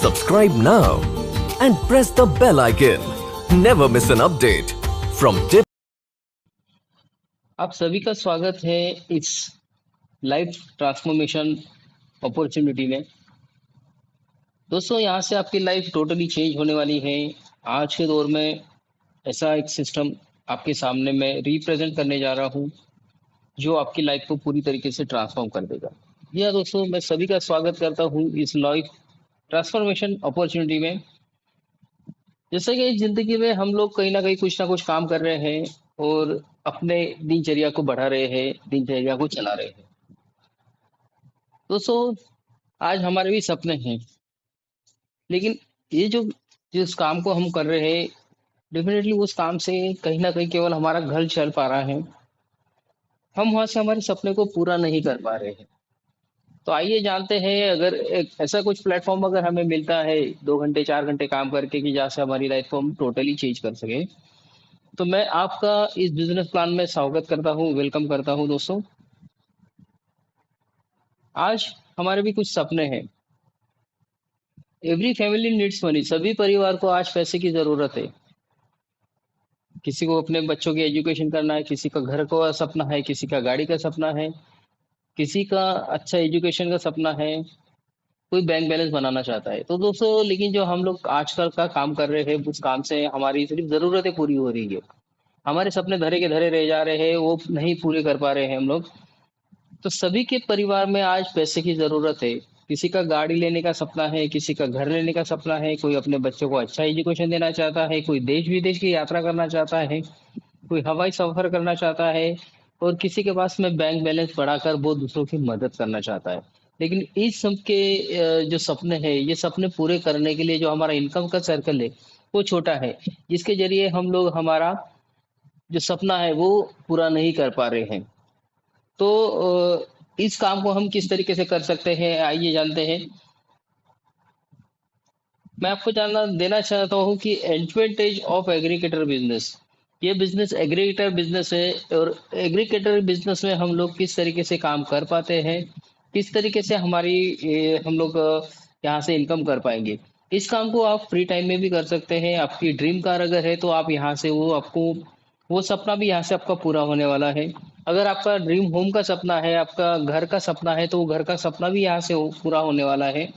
Subscribe now and press the bell icon. Never miss an update from Tip. आप सभी का स्वागत है इस लाइफ ट्रांसफॉर्मेशन अपॉर्चुनिटी में। दोस्तों, यहाँ से आपकी लाइफ टोटली चेंज होने वाली है। आज के दौर में ऐसा एक सिस्टम आपके सामने मैं रिप्रेजेंट करने जा रहा हूँ जो आपकी लाइफ को पूरी तरीके से ट्रांसफॉर्म कर देगा। जी हाँ दोस्तों, मैं सभी का स्वागत करता हूँ इस लाइफ ट्रांसफॉर्मेशन अपॉर्चुनिटी में। जैसे कि जिंदगी में हम लोग कहीं ना कहीं कुछ ना कुछ काम कर रहे हैं और अपने दिनचर्या को बढ़ा रहे हैं, दिनचर्या को चला रहे हैं। दोस्तों, आज हमारे भी सपने हैं, लेकिन ये जो जिस काम को हम कर रहे हैं, डेफिनेटली उस काम से कहीं ना कहीं केवल हमारा घर चल पा रहा है। हम वहां से हमारे सपने को पूरा नहीं कर पा रहे हैं। तो आइए जानते हैं, अगर एक ऐसा कुछ प्लेटफॉर्म अगर हमें मिलता है 2 घंटे 4 घंटे काम करके कि जहाँ से हमारी लाइफ को हम टोटली चेंज कर सके, तो मैं आपका इस बिजनेस प्लान में स्वागत करता हूँ, वेलकम करता हूँ। दोस्तों, आज हमारे भी कुछ सपने हैं। Every family needs money. सभी परिवार को आज पैसे की जरूरत है। किसी को अपने बच्चों की एजुकेशन करना है, किसी का घर का सपना है, किसी का गाड़ी का सपना है, किसी का अच्छा एजुकेशन का सपना है, कोई बैंक बैलेंस बनाना चाहता है। तो दोस्तों, लेकिन जो हम लोग आजकल का काम कर रहे हैं, उस काम से हमारी सिर्फ जरूरतें पूरी हो रही है। हमारे सपने धरे के धरे रह जा रहे हैं, वो नहीं पूरे कर पा रहे हैं हम लोग। तो सभी के परिवार में आज पैसे की जरूरत है। किसी का गाड़ी लेने का सपना है, किसी का घर लेने का सपना है, कोई अपने बच्चों को अच्छा एजुकेशन देना चाहता है, कोई देश विदेश की यात्रा करना चाहता है, कोई हवाई सफर करना चाहता है, और किसी के पास में बैंक बैलेंस बढ़ाकर वो दूसरों की मदद करना चाहता है। लेकिन इस सब के जो सपने हैं, ये सपने पूरे करने के लिए जो हमारा इनकम का सर्कल है वो छोटा है, जिसके जरिए हम लोग हमारा जो सपना है वो पूरा नहीं कर पा रहे हैं। तो इस काम को हम किस तरीके से कर सकते हैं, आइए जानते हैं। मैं आपको जानना देना चाहता हूँ कि एडवांटेज ऑफ एग्रीकल्चर बिजनेस। ये बिजनेस एग्रीकल्चर बिजनेस है, और एग्रीकल्चर बिजनेस में हम लोग किस तरीके से काम कर पाते हैं, किस तरीके से हमारी हम लोग यहाँ से इनकम कर पाएंगे। इस काम को आप फ्री टाइम में भी कर सकते हैं। आपकी ड्रीम कार अगर है तो आप यहाँ से वो आपको वो सपना भी यहाँ से आपका पूरा होने वाला है। अगर आपका ड्रीम होम का सपना है, आपका घर का सपना है, तो वो घर का सपना भी यहाँ से पूरा होने वाला है।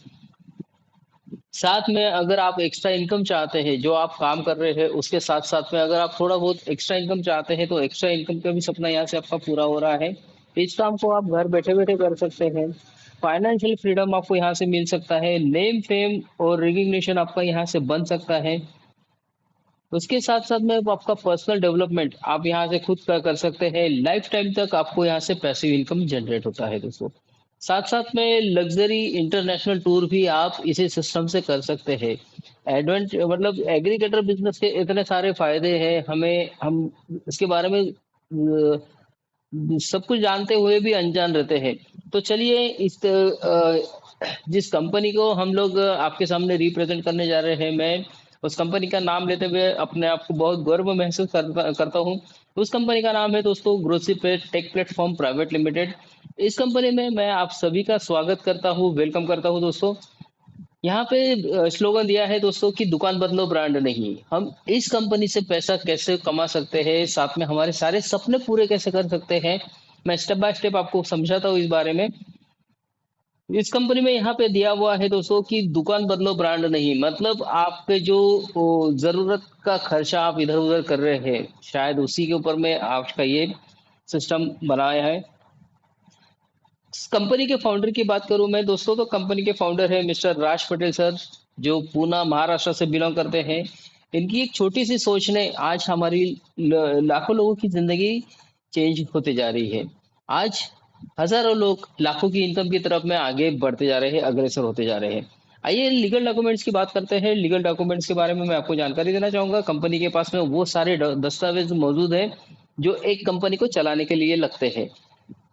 साथ में अगर आप एक्स्ट्रा इनकम चाहते हैं, जो आप काम कर रहे हैं उसके साथ साथ में अगर आप थोड़ा बहुत एक्स्ट्रा इनकम चाहते हैं, तो एक्स्ट्रा इनकम का भी सपना यहाँ से आपका पूरा हो रहा है। इस काम को आप घर बैठे बैठे कर सकते हैं। फाइनेंशियल फ्रीडम आपको यहाँ से मिल सकता है। नेम फेम और रिकग्निशन आपका यहाँ से बन सकता है। उसके साथ साथ में आपका पर्सनल डेवलपमेंट आप यहाँ से खुद का कर सकते हैं। लाइफ टाइम तक आपको यहाँ से पैसिव इनकम जनरेट होता है। दोस्तों, साथ साथ में लग्जरी इंटरनेशनल टूर भी आप इसी सिस्टम से कर सकते हैं। एडवेंट मतलब एग्रीकल्चर बिजनेस के इतने सारे फायदे हैं, हम इसके बारे में सब कुछ जानते हुए भी अनजान रहते हैं। तो चलिए, जिस कंपनी को हम लोग आपके सामने रिप्रेजेंट करने जा रहे हैं, मैं उस कंपनी का नाम लेते हुए अपने आप को बहुत गर्व महसूस करता हूँ। उस कंपनी का नाम है दोस्तों ग्रोसरी पे टेक प्लेटफॉर्म प्राइवेट लिमिटेड। इस कंपनी में मैं आप सभी का स्वागत करता हूँ, वेलकम करता हूँ। दोस्तों, यहाँ पे स्लोगन दिया है दोस्तों कि दुकान बदलो ब्रांड नहीं। हम इस कंपनी से पैसा कैसे कमा सकते हैं, साथ में हमारे सारे सपने पूरे कैसे कर सकते हैं, मैं स्टेप बाय स्टेप आपको समझाता हूँ इस बारे में। इस कंपनी में यहाँ पे दिया हुआ है दोस्तों कि दुकान बदलो ब्रांड नहीं। मतलब आपके जो जरूरत का खर्चा आप इधर उधर कर रहे हैं, शायद उसी के ऊपर में आपका ये सिस्टम बनाया है। कंपनी के फाउंडर की बात करूं मैं दोस्तों, तो कंपनी के फाउंडर है मिस्टर राज पटेल सर, जो पूना महाराष्ट्र से बिलोंग करते हैं। इनकी एक छोटी सी सोच ने आज हमारी लाखों लोगों की जिंदगी चेंज होते जा रही है। आज हजारों लोग लाखों की इनकम की तरफ में आगे बढ़ते जा रहे हैं, अग्रसर होते जा रहे हैं। आइए लीगल डॉक्यूमेंट्स की बात करते हैं। लीगल डॉक्यूमेंट्स के बारे में मैं आपको जानकारी देना चाहूंगा। कंपनी के पास में वो सारे दस्तावेज मौजूद हैं जो एक कंपनी को चलाने के लिए लगते हैं।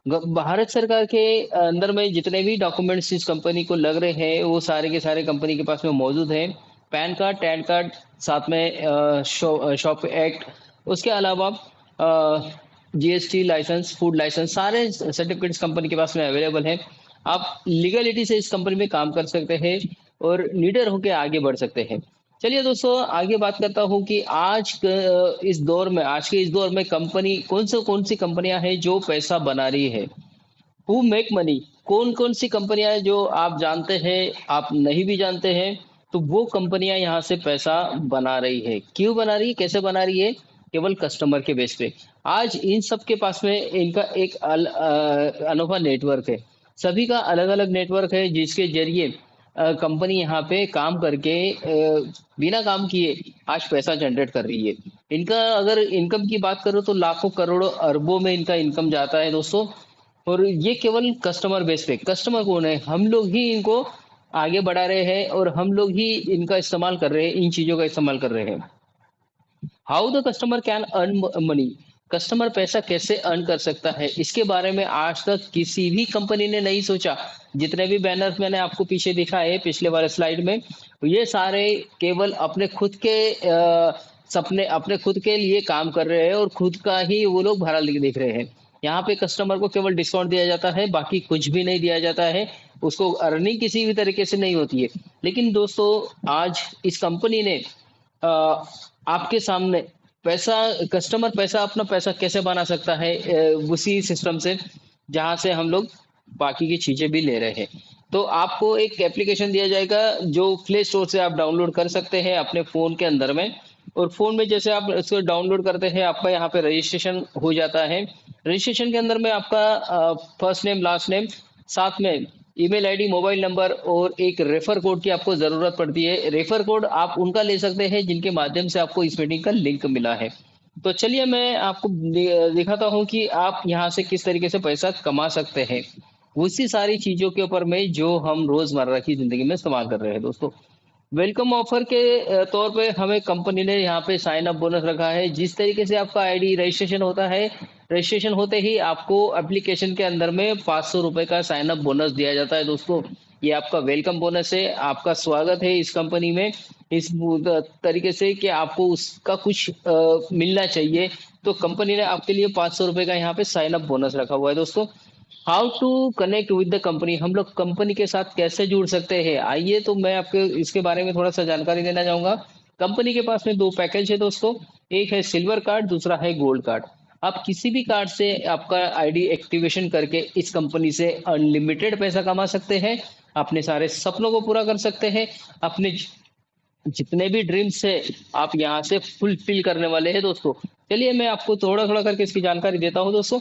भारत सरकार के अंदर में जितने भी डॉक्यूमेंट्स इस कंपनी को लग रहे हैं, वो सारे के सारे कंपनी के पास में मौजूद हैं। पैन कार्ड, टैन कार्ड, साथ में शॉप एक्ट, उसके अलावा जीएसटी लाइसेंस, फूड लाइसेंस, सारे सर्टिफिकेट्स कंपनी के पास में अवेलेबल हैं। आप लीगलिटी से इस कंपनी में काम कर सकते हैं। और लीडर होके आगे बढ़ सकते हैं। चलिए दोस्तों, आगे बात करता हूँ कि आज के इस दौर में कंपनी कौन-सी कंपनियाँ हैं जो पैसा बना रही है। हु मेक मनी, कौन-कौन सी कंपनियाँ हैं जो आप जानते हैं, आप नहीं भी जानते हैं, तो वो कंपनियाँ यहाँ से पैसा बना रही है। क्यों बना रही है, कैसे बना रही है? केवल कस्टमर के बेस पे। आज इन सब के पास में इनका एक अनोखा नेटवर्क है। सभी का अलग-अलग नेटवर्क है जिसके ज़रिए कंपनी यहाँ पे काम करके बिना काम किए आज पैसा जनरेट कर रही है। इनका अगर इनकम की बात करूँ तो लाखों, करोड़ों, अरबों में इनका इनकम जाता है दोस्तों। और ये केवल कस्टमर बेस पे। कस्टमर कौन है? हम लोग ही इनको आगे बढ़ा रहे हैं और हम लोग ही इनका इस्तेमाल कर रहे हैं, इन चीज़ों का इस्तेमाल कर रहे हैं। How the customer can earn money, customer पैसा कैसे अर्न कर सकता है, इसके बारे में आज तक किसी भी कंपनी ने नहीं सोचा। जितने भी बैनर्स मैंने आपको पीछे दिखाए पिछले वाले स्लाइड में, ये सारे केवल अपने खुद के सपने, अपने खुद के लिए काम कर रहे हैं और खुद का ही वो लोग भला देख रहे हैं। यहाँ पे कस्टमर को केवल डिस्काउंट दिया जाता है, बाकी कुछ भी नहीं दिया जाता है। उसको अर्निंग किसी भी तरीके से नहीं होती है। लेकिन दोस्तों, आज इस कंपनी ने अ, आपके सामने पैसा कस्टमर पैसा अपना पैसा कैसे बना सकता है उसी सिस्टम से जहाँ से हम लोग बाकी की चीज़ें भी ले रहे हैं। तो आपको एक एप्लीकेशन दिया जाएगा जो प्ले स्टोर से आप डाउनलोड कर सकते हैं अपने फ़ोन के अंदर में। और फ़ोन में जैसे आप इसको डाउनलोड करते हैं, आपका यहाँ पे रजिस्ट्रेशन हो जाता है। रजिस्ट्रेशन के अंदर में आपका फर्स्ट नेम, लास्ट नेम, साथ में ईमेल आईडी, मोबाइल नंबर और एक रेफर कोड की आपको ज़रूरत पड़ती है। रेफर कोड आप उनका ले सकते हैं जिनके माध्यम से आपको इस मीटिंग का लिंक मिला है। तो चलिए मैं आपको दिखाता हूँ कि आप यहाँ से किस तरीके से पैसा कमा सकते हैं। उसी सारी चीज़ों के ऊपर में जो हम रोज़मर्रा की ज़िंदगी में इस्तेमाल कर रहे हैं दोस्तों। वेलकम ऑफर के तौर पे हमें कंपनी ने यहाँ पे साइन अप बोनस रखा है। जिस तरीके से आपका आईडी रजिस्ट्रेशन होता है, रजिस्ट्रेशन होते ही आपको एप्लीकेशन के अंदर में ₹500 का साइन अप बोनस दिया जाता है दोस्तों। ये आपका वेलकम बोनस है, आपका स्वागत है इस कंपनी में। इस तरीके से कि आपको उसका कुछ मिलना चाहिए। तो कंपनी ने आपके लिए ₹500 का यहाँ पे साइन अप बोनस रखा हुआ है दोस्तों। How to connect with the company, हम लोग कंपनी के साथ कैसे जुड़ सकते हैं, आइए तो मैं आपको इसके बारे में थोड़ा सा जानकारी देना चाहूंगा। कंपनी के पास में दो पैकेज है दोस्तों। एक है सिल्वर कार्ड, दूसरा है गोल्ड कार्ड। आप किसी भी कार्ड से आपका आईडी एक्टिवेशन करके इस कंपनी से अनलिमिटेड पैसा कमा सकते हैं, अपने सारे सपनों को पूरा कर सकते हैं, अपने जितने भी ड्रीम्स है आप यहाँ से फुलफिल करने वाले हैं दोस्तों। चलिए मैं आपको थोड़ा थोड़ा करके इसकी जानकारी देता हूँ दोस्तों।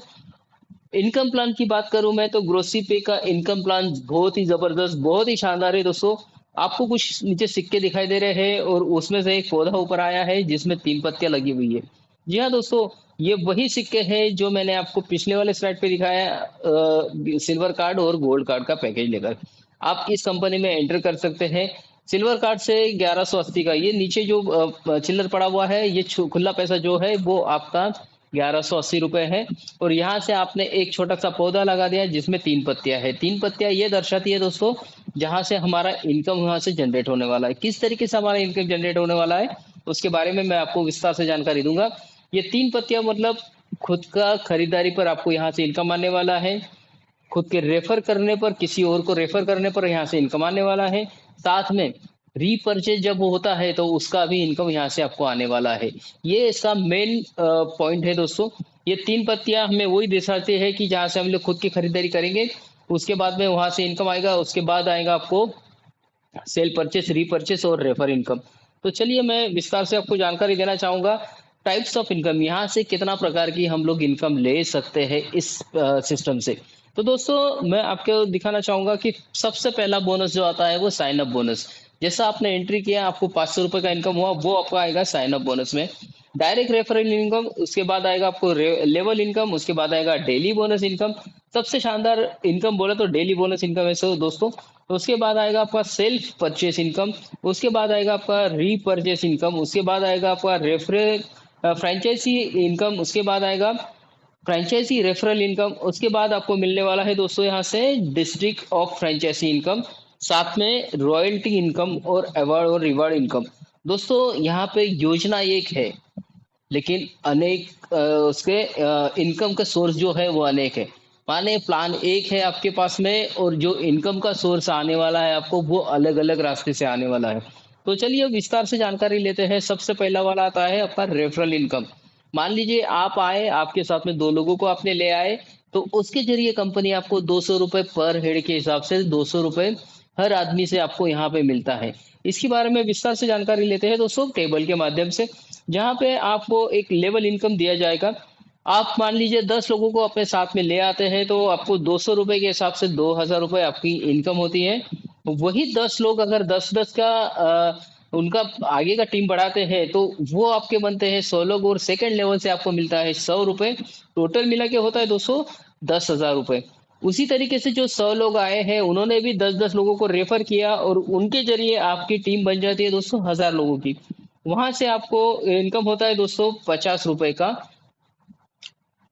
इनकम प्लान की बात करूं मैं तो ग्रोसी पे का इनकम प्लान बहुत ही जबरदस्त, बहुत ही शानदार है दोस्तों। आपको कुछ नीचे सिक्के दिखाई दे रहे हैं और उसमें से एक पौधा ऊपर आया है जिसमें 3 पत्तियां लगी हुई है। जी हाँ दोस्तों, ये वही सिक्के हैं जो मैंने आपको पिछले वाले स्लाइड पे दिखाया, सिल्वर कार्ड और गोल्ड कार्ड का पैकेज लेकर आप इस कंपनी में एंटर कर सकते हैं। सिल्वर कार्ड से 1180 का, ये नीचे जो चिल्लर पड़ा हुआ है, ये खुला पैसा जो है वो आपका 1180 रुपए है। और यहाँ से आपने एक छोटा सा पौधा लगा दिया जिसमें 3 पत्तियां है। 3 पत्तियां ये दर्शाती है दोस्तों जहाँ से हमारा इनकम वहां से जनरेट होने वाला है। किस तरीके से हमारा इनकम जनरेट होने वाला है उसके बारे में मैं आपको विस्तार से जानकारी दूंगा। ये 3 पत्तियां मतलब खुद का खरीदारी पर आपको यहाँ से इनकम आने वाला है, खुद के रेफर करने पर, किसी और को रेफर करने पर यहाँ से इनकम आने वाला है, साथ में रीपर्चेज जब वो होता है तो उसका भी इनकम यहाँ से आपको आने वाला है। ये इसका मेन पॉइंट है दोस्तों। ये 3 पत्तियां हमें वही दर्शाती है कि जहाँ से हम लोग खुद की खरीदारी करेंगे, उसके बाद में वहां से इनकम आएगा, उसके बाद आएगा आपको सेल परचेस, रीपर्चेस और रेफर इनकम। तो चलिए मैं विस्तार से आपको जानकारी देना चाहूंगा टाइप्स ऑफ इनकम, यहाँ से कितना प्रकार की हम लोग इनकम ले सकते हैं इस सिस्टम से। तो दोस्तों मैं आपको दिखाना चाहूंगा कि सबसे पहला बोनस जो आता है वो साइन अप बोनस। जैसा आपने एंट्री किया, आपको ₹500 का इनकम हुआ, वो आपका आएगा साइन अप बोनस में। डायरेक्ट रेफरल इनकम, उसके बाद आएगा आपको लेवल इनकम, उसके बाद आएगा डेली बोनस इनकम। सबसे शानदार इनकम बोले तो डेली बोनस इनकम है सो दोस्तों। तो उसके बाद आएगा आपका सेल्फ परचेस इनकम, उसके बाद आएगा आपका रीपरचेस इनकम, उसके बाद आएगा आपका रेफरल फ्रेंचाइजी इनकम, उसके बाद आएगा फ्रेंचाइजी रेफरल इनकम, उसके बाद आपको मिलने वाला है दोस्तों यहाँ से डिस्ट्रिक्ट ऑफ फ्रेंचाइजी इनकम, साथ में रॉयल्टी इनकम और अवार्ड और रिवार्ड इनकम। दोस्तों यहाँ पे योजना एक है लेकिन अनेक उसके इनकम का सोर्स जो है वो अनेक है। माने प्लान एक है आपके पास में और जो इनकम का सोर्स आने वाला है आपको वो अलग-अलग रास्ते से आने वाला है। तो चलिए विस्तार से जानकारी लेते हैं। सबसे पहला वाला आता है आपका रेफरल इनकम। मान लीजिए आप आए, आपके साथ में 2 लोगों को आपने ले आए, तो उसके ज़रिए कंपनी आपको ₹200 पर हेड के हिसाब से ₹200 हर आदमी से आपको यहाँ पे मिलता है। इसके बारे में विस्तार से जानकारी लेते हैं दोस्तों टेबल के माध्यम से, जहाँ पे आपको एक लेवल इनकम दिया जाएगा। आप मान लीजिए 10 लोगों को अपने साथ में ले आते हैं तो आपको ₹200 के हिसाब से ₹2000 आपकी इनकम होती है। वही 10 लोग अगर 10-10 का उनका आगे का टीम बढ़ाते हैं तो वो आपके बनते हैं 100 लोग और सेकंड लेवल से आपको मिलता है ₹100। टोटल मिला के होता है दोस्तों ₹10,000। उसी तरीके से जो 100 लोग आए हैं उन्होंने भी 10-10 लोगों को रेफर किया और उनके ज़रिए आपकी टीम बन जाती है दोस्तों 1000 लोगों की। वहाँ से आपको इनकम होता है दोस्तों ₹50 का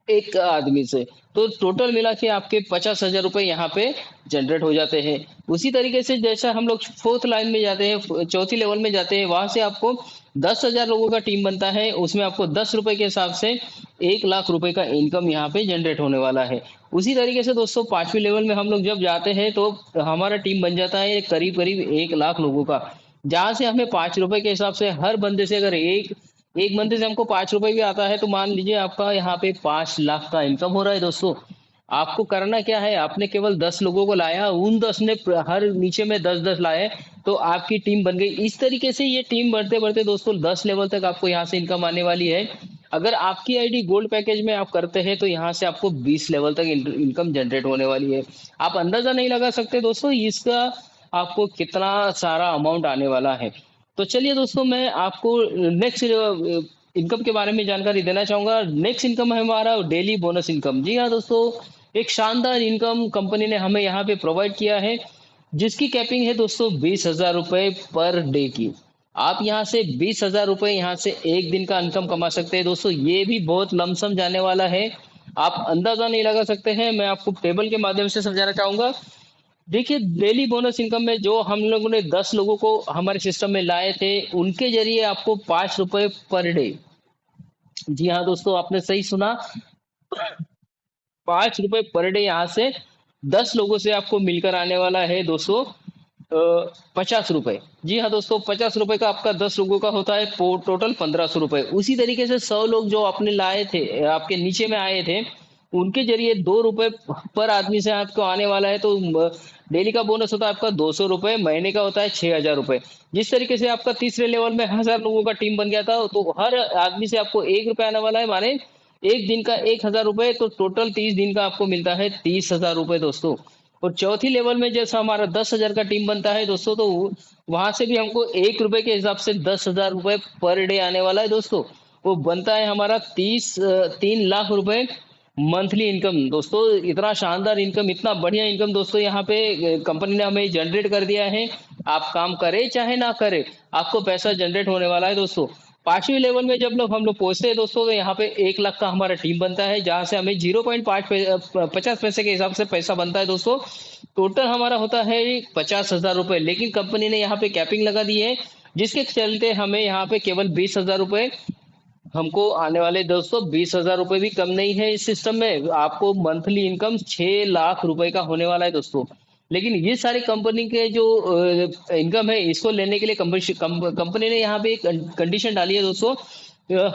एक आदमी से। तो टोटल मिला के आपके ₹50,000 यहाँ पे जनरेट हो जाते हैं। उसी तरीके से जैसा हम लोग 4th लाइन में जाते हैं, चौथी लेवल में जाते हैं, वहाँ से आपको 10,000 लोगों का टीम बनता है। उसमें आपको ₹10 के हिसाब से ₹1,00,000 का इनकम यहाँ पे जनरेट होने वाला है। उसी तरीके से दोस्तों 5वीं लेवल में हम लोग जब जाते हैं तो हमारा टीम बन जाता है करीब-करीब 1,00,000 लोगों का। जहाँ से हमें ₹5 के हिसाब से हर बंदे से अगर एक बंदे से हमको ₹5 भी आता है तो मान लीजिए आपका यहाँ पे 5 लाख का इनकम हो रहा है दोस्तों। आपको करना क्या है, आपने केवल 10 लोगों को लाया, उन 10 ने हर नीचे में 10-10 लाए, तो आपकी टीम बन गई। इस तरीके से ये टीम बढ़ते-बढ़ते दोस्तों 10 लेवल तक आपको यहाँ से इनकम आने वाली है। अगर आपकी आईडी गोल्ड पैकेज में आप करते हैं तो यहाँ से आपको 20 लेवल तक इनकम जनरेट होने वाली है। आप अंदाज़ा नहीं लगा सकते दोस्तों इसका आपको कितना सारा अमाउंट आने वाला है। तो चलिए दोस्तों मैं आपको नेक्स्ट इनकम के बारे में जानकारी देना चाहूँगा। नेक्स्ट इनकम है हमारा डेली बोनस इनकम। जी हाँ दोस्तों, एक शानदार इनकम कंपनी ने हमें यहाँ पे प्रोवाइड किया है, जिसकी कैपिंग है दोस्तों ₹20,000 पर डे की। आप यहाँ से ₹20,000 यहाँ से 1 दिन का इनकम कमा सकते हैं दोस्तों। ये भी बहुत लमसम जाने वाला है। आप अंदाज़ा नहीं लगा सकते हैं। मैं आपको टेबल के माध्यम से समझाना चाहूँगा। देखिए, डेली बोनस इनकम में जो हम लोगों ने 10 लोगों को हमारे सिस्टम में लाए थे, उनके ज़रिए आपको ₹5 पर डे। जी हाँ दोस्तों, आपने सही सुना, ₹5 पर डे यहाँ से 10 लोगों से आपको मिलकर आने वाला है दोस्तों ₹50। जी हाँ दोस्तों, ₹50 का आपका 10 लोगों का होता है टोटल ₹1500। उसी तरीके से 100 लोग जो आपने लाए थे, आपके नीचे में आए थे, उनके ज़रिए ₹2 पर आदमी से आपको आने वाला है। तो डेली का बोनस होता है आपका ₹200, महीने का होता है ₹6000। जिस तरीके से आपका तीसरे लेवल में 1000 लोगों का टीम बन गया था, तो हर आदमी से आपको ₹1 आने वाला है, माने 1 दिन का ₹1000, तो टोटल 30 दिन का आपको मिलता है ₹30,000 दोस्तों। और चौथी लेवल में जैसा हमारा 10,000 का टीम बनता है दोस्तों, तो वहाँ से भी हमको ₹1 के हिसाब से ₹10,000 पर डे आने वाला है दोस्तों। वो बनता है हमारा 3 लाख रुपए मंथली इनकम दोस्तों। इतना शानदार इनकम, इतना बढ़िया इनकम दोस्तों यहाँ पे कंपनी ने हमें जनरेट कर दिया है। आप काम करें चाहे ना करें, आपको पैसा जनरेट होने वाला है दोस्तों। 5वीं लेवल में जब हम लोग पहुँचते हैं दोस्तों, तो यहाँ पे 1 लाख का हमारा टीम बनता है, जहाँ से हमें 50 पैसे के हिसाब से पैसा बनता है दोस्तों। टोटल हमारा होता है ₹50,000, लेकिन कंपनी ने यहाँ पे कैपिंग लगा दी है, जिसके चलते हमें यहाँ पे केवल ₹20,000 हमको आने वाले दोस्तों। ₹20,000 भी कम नहीं है इस सिस्टम में। आपको मंथली इनकम ₹6 लाख का होने वाला है दोस्तों। लेकिन ये सारी कंपनी के जो इनकम है, इसको लेने के लिए कंपनी ने यहाँ पे एक कंडीशन डाली है दोस्तों।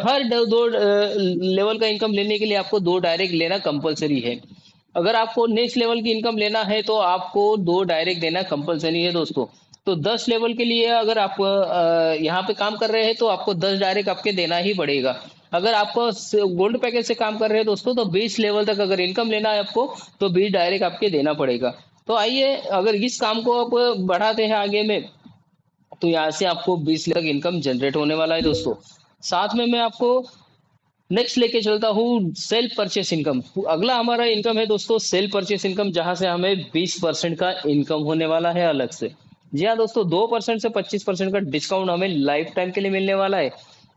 हर दो लेवल का इनकम लेने के लिए आपको 2 डायरेक्ट लेना कंपलसरी है। अगर आपको नेक्स्ट लेवल की इनकम लेना है तो आपको 2 डायरेक्ट देना कंपलसरी है दोस्तों। तो 10 लेवल के लिए अगर आप यहाँ पे काम कर रहे हैं तो आपको 10 डायरेक्ट आपके देना ही पड़ेगा। अगर आपको गोल्ड पैकेज से काम कर रहे हैं दोस्तों, तो 20 लेवल तक अगर इनकम लेना है आपको, तो 20 डायरेक्ट आपके देना पड़ेगा। तो आइए, अगर इस काम को आप बढ़ाते हैं आगे में, तो यहाँ से आपको 20 तक इनकम जनरेट होने वाला है दोस्तों। साथ में मैं आपको नेक्स्ट लेके चलता हूँ सेल्फ परचेस इनकम। अगला हमारा इनकम है दोस्तों सेल्फ परचेस इनकम, जहां से हमें 20% का इनकम होने वाला है अलग से। जी हाँ दोस्तों, 2% से 25% का डिस्काउंट हमें लाइफ टाइम के लिए मिलने वाला है,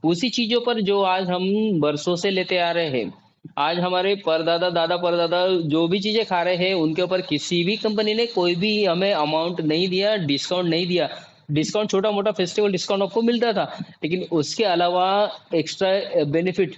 उसी चीजों पर जो आज हम बरसों से लेते आ रहे हैं। आज हमारे परदादा दादा परदादा जो भी चीजें खा रहे हैं, उनके ऊपर किसी भी कंपनी ने कोई भी हमें अमाउंट नहीं दिया, डिस्काउंट नहीं दिया। डिस्काउंट छोटा-मोटा फेस्टिवल डिस्काउंट आपको मिलता था, लेकिन उसके अलावा एक्स्ट्रा बेनिफिट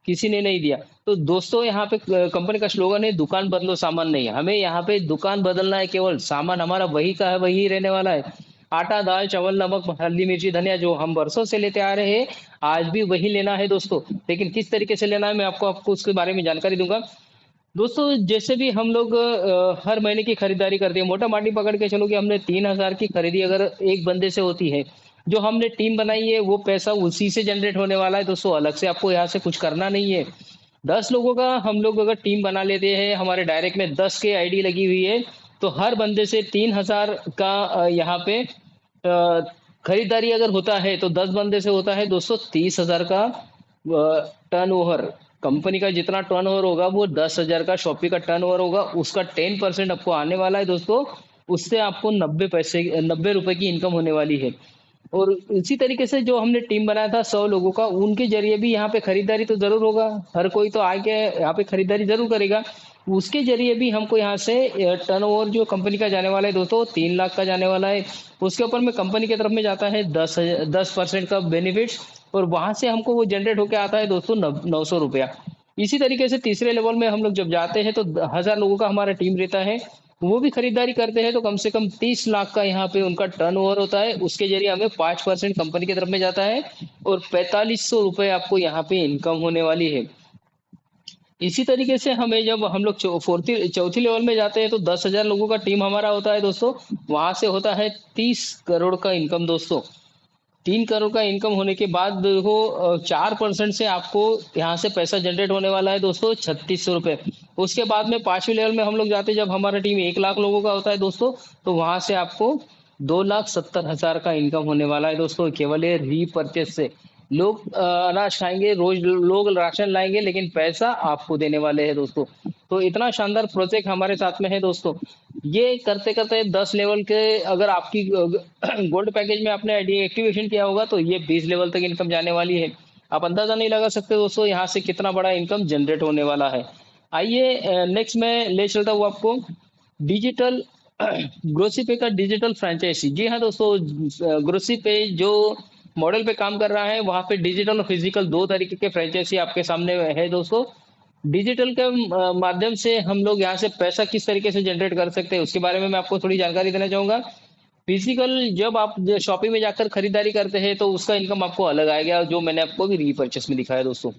किसी ने नहीं दिया। तो दोस्तों यहाँ पे कंपनी का स्लोगन है दुकान बदलो सामान नहीं। हमें यहाँ पे दुकान बदलना है, केवल सामान हमारा वही का है वही रहने वाला है। आटा, दाल, चावल, नमक, हल्दी, मिर्ची, धनिया जो हम बरसों से लेते आ रहे हैं, आज भी वही लेना है दोस्तों। लेकिन किस तरीके से लेना है मैं आपको आपको उसके बारे में जानकारी दूँगा। दोस्तों जैसे भी हम लोग हर महीने की खरीदारी करते हैं, मोटा-माटी पकड़ के चलो कि हमने 3000 की खरीदी अगर एक बंदे से होती है, जो हमने टीम बनाई है वो पैसा उसी से जनरेट होने वाला है दोस्तों, अलग से आपको यहाँ से कुछ करना नहीं है। 10 लोगों का हम लोग अगर टीम बना लेते हैं, हमारे डायरेक्ट में 10 के आईडी लगी हुई है, तो हर बंदे से 3000 का यहाँ पे खरीदारी अगर होता है, तो 10 बंदे से होता है दोस्तों 30,000 का टर्नओवर। कंपनी का जितना टर्नओवर होगा वो 10,000 का शॉपी का टर्नओवर होगा, उसका 10% आपको आने वाला है दोस्तों। उससे आपको 90 रुपए की इनकम होने वाली है। और इसी तरीके से जो हमने टीम बनाया था 100 लोगों का, उनके ज़रिए भी यहाँ पे खरीदारी तो ज़रूर होगा। हर कोई तो आके यहाँ पे खरीदारी ज़रूर करेगा। उसके ज़रिए भी हमको यहाँ से टर्नओवर जो कंपनी का जाने वाला है दोस्तों 3 लाख का जाने वाला है। उसके ऊपर में कंपनी की तरफ में जाता है 10% का बेनिफिट्स, और वहाँ से हमको वो जनरेट होके आता है दोस्तों 900 रुपया। इसी तरीके से तीसरे लेवल में हम लोग जब जाते हैं तो 1000 लोगों का हमारा टीम रहता है। वो भी खरीदारी करते हैं तो कम से कम 30 लाख का यहाँ पे उनका टर्नओवर होता है। उसके ज़रिए हमें 5% कंपनी की तरफ में जाता है और 4500 रुपए आपको यहाँ पे इनकम होने वाली है। इसी तरीके से हमें जब हम लोग चौथी लेवल में जाते हैं तो 10,000 लोगों का टीम हमारा होता है दोस्तों। वहाँ से होता है 30 करोड़ का इनकम दोस्तों। 3 करोड़ का इनकम होने के बाद देखो 4% से आपको यहाँ से पैसा जनरेट होने वाला है दोस्तों 3600 रुपए। उसके बाद में 5वीं लेवल में हम लोग जाते हैं जब हमारा टीम 1 लाख लोगों का होता है दोस्तों, तो वहाँ से आपको 2,70,000 का इनकम होने वाला है दोस्तों, केवल ये रीपरचेज से। लोग अनाज खाएँगे, रोज़ लोग राशन लाएँगे, लेकिन पैसा आपको देने वाले हैं दोस्तों। तो इतना शानदार प्रोजेक्ट हमारे साथ में है दोस्तों। ये करते-करते 10 लेवल के अगर आपकी गोल्ड पैकेज में आपने आईडी एक्टिवेशन किया होगा तो ये 20 लेवल तक इनकम जाने वाली है। आप अंदाज़ा नहीं लगा सकते दोस्तों यहाँ से कितना बड़ा इनकम जनरेट होने वाला है। आइए नेक्स्ट मैं ले चलता हूँ आपको डिजिटल ग्रोसरी पे का डिजिटल फ्रेंचाइज़ी। जी हाँ दोस्तों, ग्रोसरी पे जो मॉडल पे काम कर रहा है, वहाँ पे डिजिटल और फिज़िकल 2 तरीके के फ्रेंचाइज़ी आपके सामने है दोस्तों। डिजिटल के माध्यम से हम लोग यहाँ से पैसा किस तरीके से जनरेट कर सकते हैं, उसके बारे में मैं आपको थोड़ी जानकारी देना चाहूँगा। फिजिकल जब आप शॉपिंग में जाकर खरीदारी करते हैं तो उसका इनकम आपको अलग आएगा, जो मैंने आपको अभी रीपर्चेस में दिखाया दोस्तों।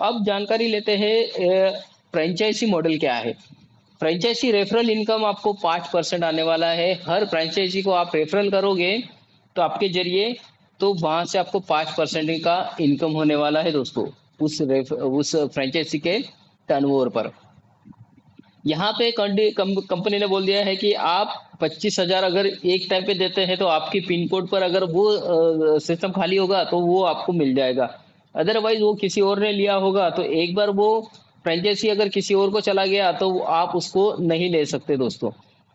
अब जानकारी लेते हैं फ्रेंचाइजी मॉडल क्या है। फ्रेंचाइजी रेफरल इनकम आपको 5% आने वाला है। हर फ्रेंचाइजी को आप रेफरल करोगे तो आपके जरिए, तो वहाँ से आपको 5% का इनकम होने वाला है दोस्तों, उस फ्रेंचाइजी के टर्नओवर पर। यहाँ पे कंपनी ने बोल दिया है कि आप 25,000 अगर एक टाइम पे देते हैं तो आपकी पिन कोड पर अगर वो सिस्टम खाली होगा तो वो आपको मिल जाएगा। अदरवाइज वो किसी और ने लिया होगा तो एक बार वो फ्रेंचाइजी अगर किसी और को चला गया तो आप उसको नहीं ले सकते दोस्तों।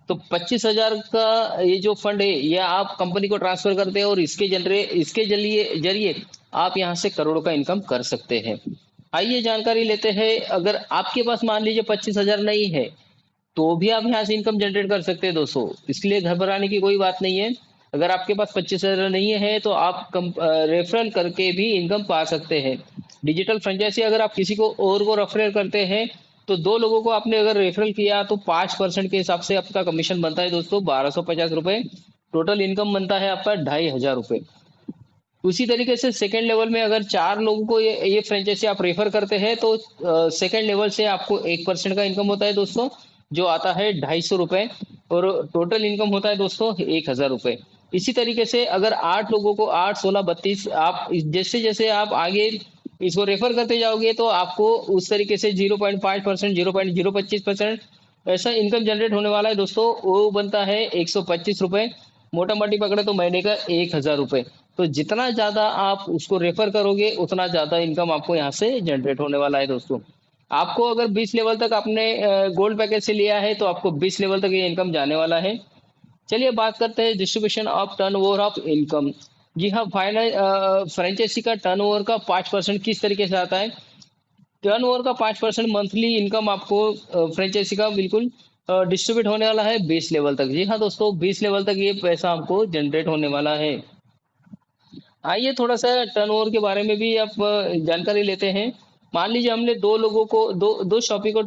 तो 25,000 का ये जो फंड है ये आप कंपनी को ट्रांसफर करते हैं और इसके जरिए आप यहाँ से करोड़ों का इनकम कर सकते हैं। आइए जानकारी लेते हैं। अगर आपके पास मान लीजिए 25,000 नहीं है तो भी आप यहाँ से इनकम जनरेट कर सकते हैं दोस्तों, इसलिए घबराने की कोई बात नहीं है। अगर आपके पास 25,000 नहीं है तो आप रेफरल करके भी इनकम पा सकते हैं। डिजिटल फ्रेंचाइजी अगर आप किसी को और को रेफरल करते हैं तो 2 लोगों को आपने अगर रेफरल किया तो 5% के हिसाब से आपका कमीशन बनता है दोस्तों 1250 रुपए। टोटल इनकम बनता है आपका 2,500 रुपए। उसी तरीके से सेकंड लेवल में अगर 4 लोगों को ये फ्रेंचाइजी आप रेफर करते हैं तो सेकंड लेवल से आपको 1% का इनकम होता है दोस्तों, जो आता है 250 रुपए, और टोटल इनकम होता है दोस्तों 1,000 रुपए। इसी तरीके से अगर 8 लोगों को 8, 16, 32 आप जैसे-जैसे आप आगे इसको रेफर करते जाओगे तो आपको उस तरीके से 0.5%, 0.025% ऐसा इनकम जनरेट होने वाला है दोस्तों। वो बनता है 125 रुपए, मोटा-मोटी पकड़े तो महीने का 1,000 रुपए। तो जितना ज़्यादा आप उसको रेफर करोगे उतना ज़्यादा इनकम आपको यहाँ से जनरेट होने वाला है दोस्तों। आपको अगर 20 लेवल तक आपने गोल्ड पैकेज से लिया है तो आपको 20 लेवल तक ये इनकम जाने वाला है। चलिए बात करते हैं distribution of turnover of income. जी हाँ, फ्रेंचाइजी का टर्नओवर का 5% किस तरीके से आता है। टर्नओवर का 5% मंथली इनकम आपको फ्रेंचाइजी का बिल्कुल डिस्ट्रीब्यूट होने वाला है 20 लेवल तक। जी हाँ दोस्तों, 20 लेवल तक ये पैसा आपको जनरेट होने वाला है। आइए थोड़ा सा टर्नओवर के बारे में भी आप जानकारी लेते हैं। मान लीजिए हमने 2 लोगों को दो शॉपी को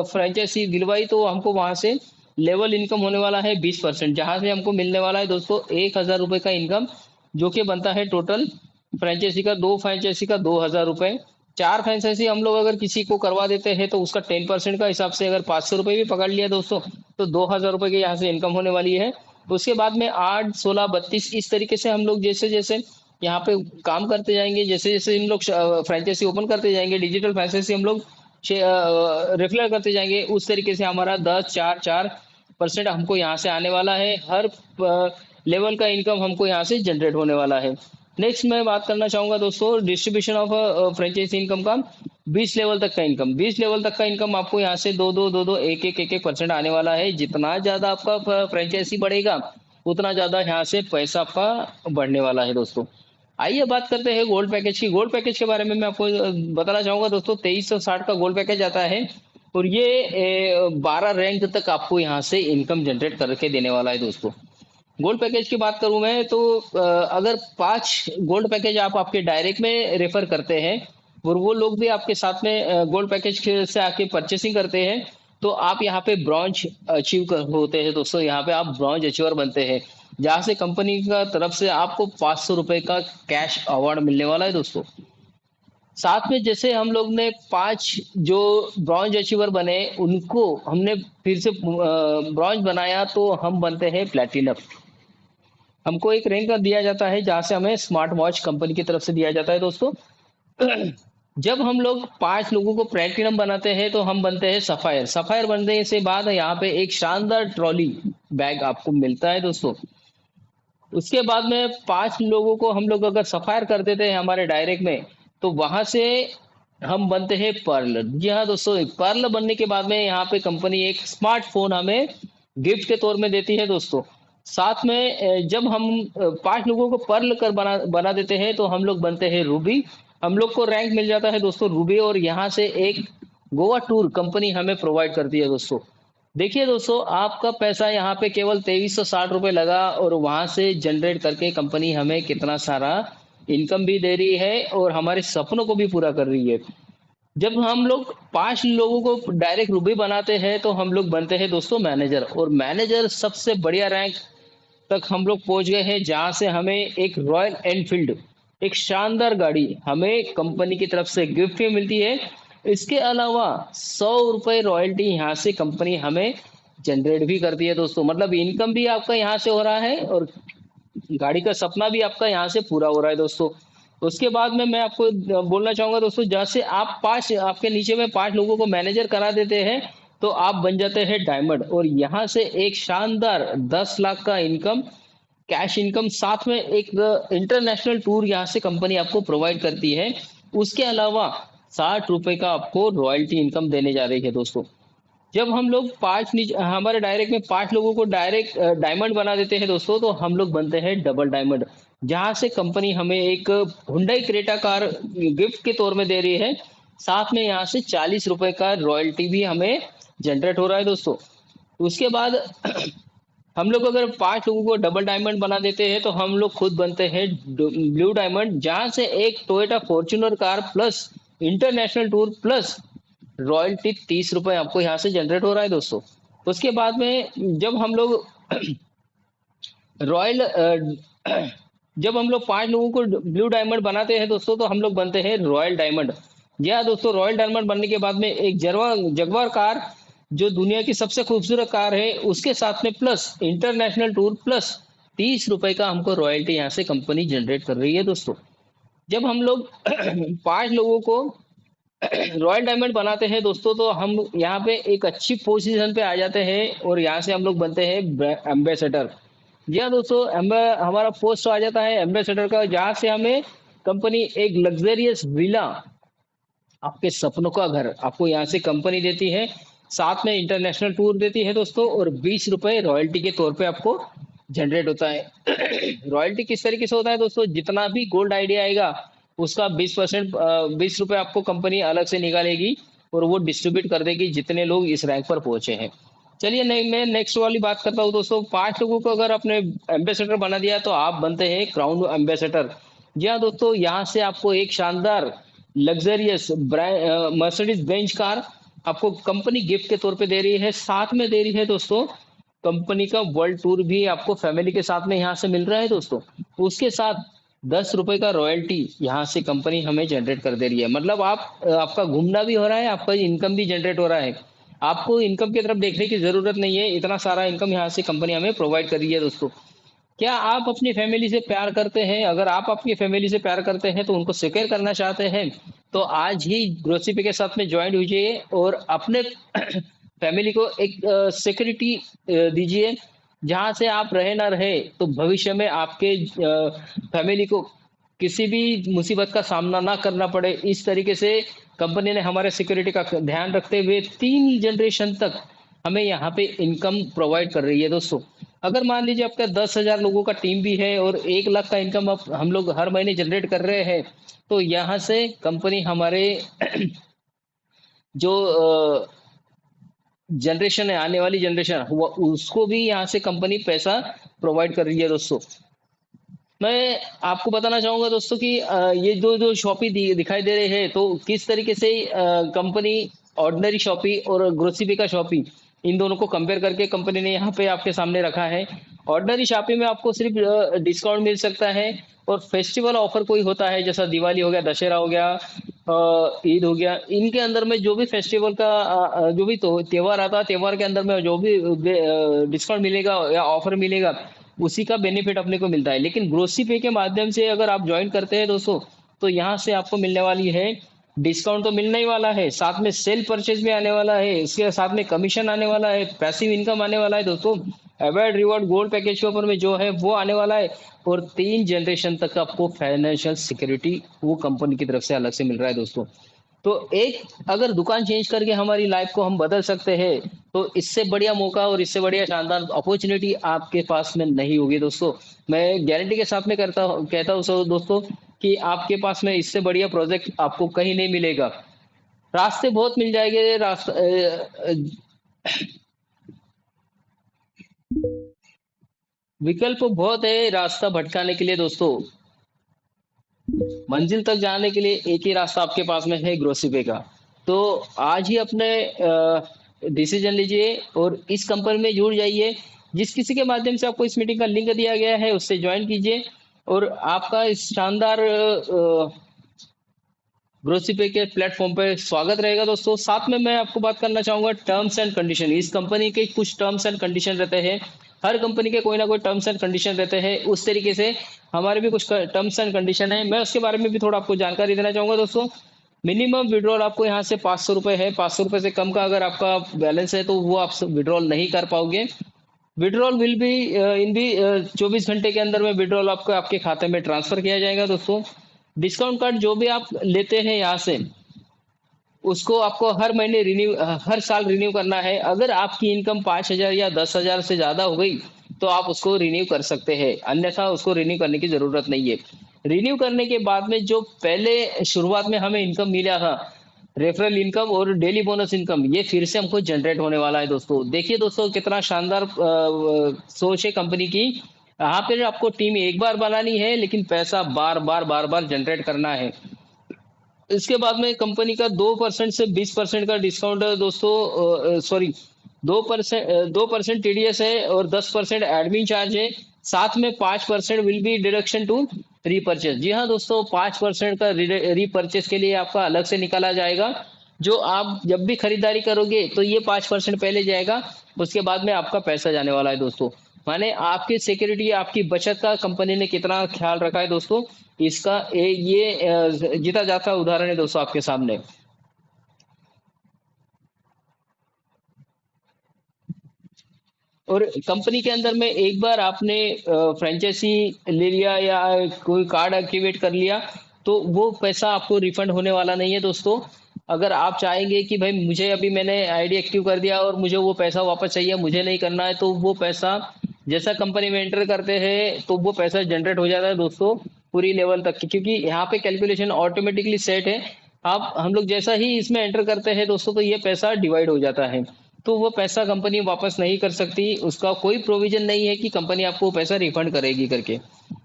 फ्रेंचाइज़ी दिलवाई, तो हमको वहाँ से लेवल इनकम होने वाला है 20%, जहाँ से हमको मिलने वाला है दोस्तों ₹1000 का इनकम, जो कि बनता है टोटल फ्रेंचाइज़ी का, 2 फ्रेंचाइज़ी का ₹2000। 4 फ्रेंचाइज़ी हम लोग अगर किसी को करवा देते हैं तो उसका 10% का हिसाब से अगर ₹500 भी पकड़ लिया दोस्तों, तो ₹2000 की यहाँ से इनकम होने वाली है। उसके बाद में 8, 16, 32 इस तरीके से हम लोग जैसे-जैसे यहाँ पे काम करते जाएँगे, जैसे-जैसे हम लोग फ्रेंचाइज़ी ओपन करते जाएँगे, डिजिटल फ्रेंचाइज़ी हम लोग रेफरल करते जाएँगे, उस तरीके से हमारा 10, 4, 4% हमको यहाँ से आने वाला है। हर लेवल का इनकम हमको यहाँ से जनरेट होने वाला है। नेक्स्ट मैं बात करना चाहूँगा दोस्तों डिस्ट्रीब्यूशन ऑफ फ्रेंचाइज़ी इनकम का। 20 लेवल तक का इनकम, 20 लेवल तक का इनकम आपको यहाँ से 2-2, 2-2, 1-1, 1-1% आने वाला है। जितना ज़्यादा आपका फ्रेंचाइज़ी बढ़ेगा, उतना ज़्यादा यहाँ से पैसा आपका बढ़ने वाला है दोस्तों। आइए बात करते हैं गोल्ड पैकेज की। गोल्ड पैकेज के बारे में मैं आपको बताना चाहूँगा दोस्तों, 2360 का गोल्ड पैकेज आता है और ये 12 रैंक तक आपको यहाँ से इनकम जनरेट करके देने वाला है दोस्तों। गोल्ड पैकेज की बात करूँ मैं तो अगर 5 गोल्ड पैकेज आप आपके डायरेक्ट में रेफर करते हैं और वो लोग भी आपके साथ में गोल्ड पैकेज से आके परचेसिंग करते हैं, तो आप यहाँ पे ब्रॉन्ज होते हैं दोस्तों। यहाँ पे आप ब्रॉन्ज अचीवर बनते हैं, जहाँ से कंपनी का तरफ से आपको ₹500 का कैश अवार्ड मिलने वाला है दोस्तों। साथ में जैसे हम लोग ने 5 जो ब्रॉन्ज अचीवर बने, उनको हमने फिर से ब्रॉन्ज बनाया, तो हम बनते हैं प्लैटिनम। हमको एक रैंक दिया जाता है जहाँ से हमें स्मार्ट वॉच कंपनी की तरफ से दिया जाता है दोस्तों। जब हम लोग 5 लोगों को प्लैटिनम बनाते हैं तो हम बनते हैं सफ़ायर। सफ़ायर बनने से बाद यहाँ पे एक शानदार ट्रॉली बैग आपको मिलता है दोस्तों। उसके बाद में 5 लोगों को हम लोग अगर सफ़ायर कर देते हैं हमारे डायरेक्ट में, तो वहाँ से हम बनते हैं पर्ल। जी हाँ दोस्तों, पर्ल बनने के बाद में यहाँ पे कंपनी एक स्मार्टफ़ोन हमें गिफ्ट के तौर में देती है दोस्तों। साथ में जब हम 5 लोगों को पर्ल कर बना बना देते हैं, तो हम लोग बनते हैं रूबी। हम लोग को रैंक मिल जाता है दोस्तों रूबी, और यहाँ से एक गोवा टूर कंपनी हमें प्रोवाइड करती है दोस्तों। देखिए दोस्तों, आपका पैसा यहाँ पे केवल ₹2360 लगा और वहाँ से जनरेट करके कंपनी हमें कितना सारा इनकम भी दे रही है और हमारे सपनों को भी पूरा कर रही है। जब हम लोग 5 लोगों को डायरेक्ट रूबी बनाते हैं, तो हम लोग बनते हैं दोस्तों मैनेजर, और मैनेजर सबसे बढ़िया रैंक तक हम लोग पहुंच गए हैं, जहां से हमें एक रॉयल एनफील्ड, एक शानदार गाड़ी हमें कंपनी की तरफ से गिफ्ट में मिलती है। इसके अलावा ₹100 रॉयल्टी यहाँ से कंपनी हमें जनरेट भी करती है दोस्तों। मतलब इनकम भी आपका यहाँ से हो रहा है और गाड़ी का सपना भी आपका यहाँ से पूरा हो रहा है दोस्तों। उसके बाद में मैं आपको बोलना चाहूँगा दोस्तों, जैसे आप 5 आपके नीचे में 5 लोगों को मैनेजर करा देते हैं, तो आप बन जाते हैं डायमंड, और यहाँ से एक शानदार 10 लाख का इनकम, कैश इनकम, साथ में एक इंटरनेशनल टूर यहाँ से कंपनी आपको प्रोवाइड करती है। उसके अलावा ₹60 का आपको रॉयल्टी इनकम देने जा रही है दोस्तों। जब हम लोग 5 हमारे डायरेक्ट में 5 लोगों को डायरेक्ट डायमंड बना देते हैं दोस्तों, तो हम लोग बनते हैं डबल डायमंड, जहाँ से कंपनी हमें एक हुंडई क्रेटा कार गिफ्ट के तौर में दे रही है। साथ में यहाँ से ₹40 का रॉयल्टी भी हमें जनरेट हो रहा है दोस्तों। उसके बाद हम लोग अगर 5 लोगों को डबल डायमंड बना देते हैं, तो हम लोग खुद बनते हैं ब्लू डायमंड, जहाँ से एक Toyota Fortuner car plus international tour plus royalty ₹30 आपको यहाँ से जनरेट हो रहा है दोस्तों। उसके बाद में जब हम लोग रॉयल जब हम लोग 5 लोगों को ब्लू डायमंड बनाते हैं दोस्तों, तो हम लोग बनते हैं रॉयल डायमंड। जी हाँ दोस्तों, रॉयल डायमंड बनने के बाद में एक जगुआर कार, जो दुनिया की सबसे खूबसूरत कार है, उसके साथ में प्लस इंटरनेशनल टूर प्लस ₹30 का हमको रॉयल्टी यहाँ से कंपनी जनरेट कर रही है दोस्तों। जब हम लोग 5 लोगों को रॉयल डायमंड बनाते हैं दोस्तों, तो हम यहाँ पे एक अच्छी पोजीशन पे आ जाते हैं और यहाँ से हम लोग बनते हैं एम्बेसडर। जी हाँ दोस्तों, हमारा पोस्ट आ जाता है एम्बेसडर का, जहाँ से हमें कंपनी एक लग्जरियस विला, आपके सपनों का घर आपको यहाँ से कंपनी देती है। साथ में इंटरनेशनल टूर देती है दोस्तों, और ₹20 रॉयल्टी के तौर पे आपको जनरेट होता है। रॉयल्टी किस तरीके से होता है दोस्तों, जितना भी गोल्ड आइडिया आएगा उसका 20% ₹20 आपको कंपनी अलग से निकालेगी और वो डिस्ट्रीब्यूट कर देगी जितने लोग इस रैंक पर पहुंचे हैं। चलिए नहीं, मैं नेक्स्ट वाली बात करता हूँ दोस्तों। 5 लोगों को अगर आपने एम्बेसडर बना दिया, तो आप बनते हैं क्राउन एम्बेसडर। जी हाँ दोस्तों, यहाँ से आपको एक शानदार लग्जरियस मर्सिडीज बेंच कार आपको कंपनी गिफ्ट के तौर पे दे रही है। साथ में दे रही है दोस्तों कंपनी का वर्ल्ड टूर भी आपको फैमिली के साथ में यहाँ से मिल रहा है दोस्तों। उसके साथ 10 रुपए का रॉयल्टी यहाँ से कंपनी हमें जनरेट कर दे रही है। मतलब आपका घूमना भी हो रहा है, आपका इनकम भी जनरेट हो रहा है। आपको इनकम की तरफ देखने की जरूरत नहीं है, इतना सारा इनकम यहाँ से कंपनी हमें प्रोवाइड कर रही है दोस्तों। क्या आप अपनी फैमिली से प्यार करते हैं? अगर आप अपनी फैमिली से प्यार करते हैं तो उनको सिक्योर करना चाहते हैं, तो आज ही ग्रोसिपी के साथ में ज्वाइन होइए और अपने फैमिली को एक सिक्योरिटी दीजिए। जहाँ से आप रहे ना रहे तो भविष्य में आपके फैमिली को किसी भी मुसीबत का सामना ना करना पड़े। इस तरीके से कंपनी ने हमारे सिक्योरिटी का ध्यान रखते हुए 3 जनरेशन तक हमें यहाँ पे इनकम प्रोवाइड कर रही है दोस्तों। अगर मान लीजिए आपका 10,000 लोगों का टीम भी है और 1 लाख का इनकम अब हम लोग हर महीने जनरेट कर रहे हैं, तो यहाँ से कंपनी हमारे जो जनरेशन है, आने वाली जनरेशन, वो उसको भी यहाँ से कंपनी पैसा प्रोवाइड कर रही है दोस्तों। मैं आपको बताना चाहूंगा दोस्तों कि ये जो जो शॉपी दिखाई दे रहे हैं, तो किस तरीके से कंपनी ऑर्डिनरी शॉपी और ग्रोसरी का शॉपी इन दोनों को कंपेयर करके कंपनी ने यहाँ पे आपके सामने रखा है। ऑर्डिनरी शॉपी में आपको सिर्फ डिस्काउंट मिल सकता है, और फेस्टिवल ऑफर कोई होता है जैसा दिवाली हो गया, दशहरा हो गया, ईद हो गया, इनके अंदर में जो भी फेस्टिवल का जो भी तो त्योहार आता है, त्योहार के अंदर में जो भी डिस्काउंट मिलेगा या ऑफर मिलेगा, उसी का बेनिफिट अपने को मिलता है। लेकिन ग्रोसरी पे के माध्यम से अगर आप ज्वाइन करते हैं दोस्तों, तो यहाँ से आपको मिलने वाली है डिस्काउंट, तो मिलने ही वाला है, साथ में सेल परचेज भी आने वाला है, इसके साथ में कमीशन आने वाला है, पैसिव इनकम आने वाला है दोस्तों, अवॉइड रिवॉर्ड गोल्ड पैकेज के ऊपर में जो है वो आने वाला है, और 3 जनरेशन तक आपको फाइनेंशियल सिक्योरिटी वो कंपनी की तरफ से अलग से मिल रहा है दोस्तों। तो एक अगर दुकान चेंज करके हमारी लाइफ को हम बदल सकते हैं, तो इससे बढ़िया मौका और इससे बढ़िया शानदार अपॉर्चुनिटी आपके पास में नहीं होगी दोस्तों। मैं गारंटी के साथ में कहता हूँ सो दोस्तों कि आपके पास में इससे बढ़िया प्रोजेक्ट आपको कहीं नहीं मिलेगा। रास्ते बहुत मिल जाएंगे, विकल्प बहुत है रास्ता भटकाने के लिए दोस्तों। मंजिल तक जाने के लिए एक ही रास्ता आपके पास में है, ग्रोसरी पे का। तो आज ही अपने डिसीजन लीजिए और इस कंपनी में जुड़ जाइए। जिस किसी के माध्यम से आपको इस मीटिंग का लिंक दिया गया है उससे ज्वाइन कीजिए, और आपका इस शानदार ग्रोसरी पे के प्लेटफॉर्म पे स्वागत रहेगा दोस्तों। साथ में मैं आपको बात करना चाहूंगा टर्म्स एंड कंडीशन। इस कंपनी के कुछ टर्म्स एंड कंडीशन रहते हैं, हर कंपनी के कोई ना कोई टर्म्स एंड कंडीशन रहते हैं, उस तरीके से हमारे भी कुछ टर्म्स एंड कंडीशन है। मैं उसके बारे में भी थोड़ा आपको जानकारी देना चाहूंगा दोस्तों। मिनिमम विड्रॉल आपको यहाँ से 500 रुपये है, 500 रुपये से कम का अगर आपका बैलेंस है तो वो आप विड्रॉल नहीं कर पाओगे। विड्रॉल विल बी इन दी 24 घंटे के अंदर में विड्रॉल आपको आपके खाते में ट्रांसफर किया जाएगा दोस्तों। डिस्काउंट कार्ड जो भी आप लेते हैं यहाँ से, उसको आपको हर महीने हर साल रिन्यू करना है। अगर आपकी इनकम 5,000 या 10,000 से ज्यादा हो गई तो आप उसको रिन्यू कर सकते हैं, अन्यथा उसको रिन्यू करने की जरूरत नहीं है। रिन्यू करने के बाद में जो पहले शुरुआत में हमें इनकम मिला था, रेफरल इनकम और डेली बोनस इनकम, ये फिर से हमको जनरेट होने वाला है दोस्तों। देखिए दोस्तों कितना शानदार सोच है कंपनी की। यहाँ पे आपको टीम एक बार बनानी है, लेकिन पैसा बार बार जनरेट करना है। इसके बाद में कंपनी का 2% से 20% का डिस्काउंट है दोस्तों, सॉरी 2% टीडीएस है और 10% एडमिन चार्ज है। साथ में 5% will be deduction to repurchase. जी हाँ दोस्तों, 5% का रीपरचेज के लिए आपका अलग से निकाला जाएगा। जो आप जब भी खरीदारी करोगे तो ये 5% पहले जाएगा, उसके बाद में आपका पैसा जाने वाला है दोस्तों। माने आपकी सिक्योरिटी, आपकी बचत का कंपनी ने कितना ख्याल रखा है दोस्तों, इसका ये जीता जाता उदाहरण है दोस्तों आपके सामने। और कंपनी के अंदर में एक बार आपने फ्रेंचाइजी ले लिया या कोई कार्ड एक्टिवेट कर लिया, तो वो पैसा आपको रिफंड होने वाला नहीं है दोस्तों। अगर आप चाहेंगे कि भाई मुझे अभी मैंने आईडी एक्टिव कर दिया और मुझे वो पैसा वापस चाहिए, मुझे नहीं करना है, तो वो पैसा जैसा कंपनी में एंटर करते हैं तो वो पैसा जनरेट हो जाता है दोस्तों पूरी लेवल तक, क्योंकि यहाँ पे कैलकुलेशन ऑटोमेटिकली सेट है। आप हम लोग जैसा ही इसमें एंटर करते हैं दोस्तों, तो ये पैसा डिवाइड हो जाता है, तो वो पैसा कंपनी वापस नहीं कर सकती। उसका कोई प्रोविजन नहीं है कि कंपनी आपको वो पैसा रिफंड करेगी करके।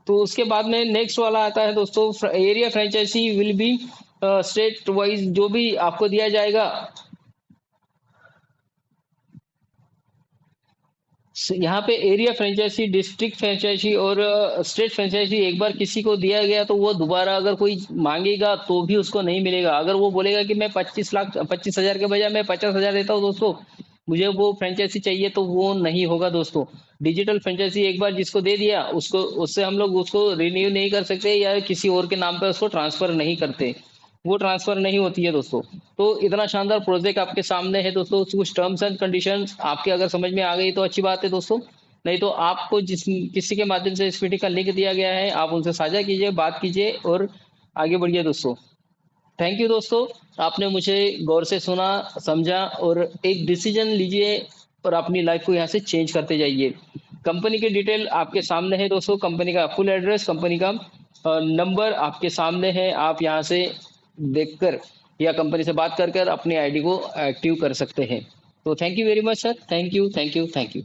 तो उसके बाद में नेक्स्ट वाला आता है दोस्तों, area franchisee will be state wise जो भी आपको दिया जाएगा, यहाँ पे एरिया फ्रेंचाइजी, डिस्ट्रिक्ट फ्रेंचाइजी और स्टेट फ्रेंचाइजी एक बार किसी को दिया गया तो वो दोबारा अगर कोई मांगेगा तो भी उसको नहीं मिलेगा। अगर वो बोलेगा कि मैं 25,00,000 के बजाय मैं 50,000 देता हूँ दोस्तों, मुझे वो फ्रेंचाइजी चाहिए, तो वो नहीं होगा दोस्तों। डिजिटल फ्रेंचाइजी एक बार जिसको दे दिया उसको, उससे हम लोग उसको रिन्यू नहीं कर सकते या किसी और के नाम पर उसको ट्रांसफर नहीं करते, वो ट्रांसफर नहीं होती है दोस्तों। तो इतना शानदार प्रोजेक्ट आपके सामने है दोस्तों, कुछ टर्म्स एंड कंडीशंस आपके अगर समझ में आ गई तो अच्छी बात है दोस्तों, नहीं तो आपको जिस किसी के माध्यम से इस वीडियो का लिंक दिया गया है, आप उनसे साझा कीजिए, बात कीजिए और आगे बढ़िए दोस्तों। थैंक यू दोस्तों, आपने मुझे गौर से सुना, समझा और एक डिसीजन लीजिए और अपनी लाइफ को यहाँ से चेंज करते जाइए। कंपनी की डिटेल आपके सामने है दोस्तों, कंपनी का फुल एड्रेस, कंपनी का नंबर आपके सामने है, आप यहाँ से देखकर या कंपनी से बात कर कर अपनी आईडी को एक्टिव कर सकते हैं। तो thank you very much sir, thank you, thank you, thank you.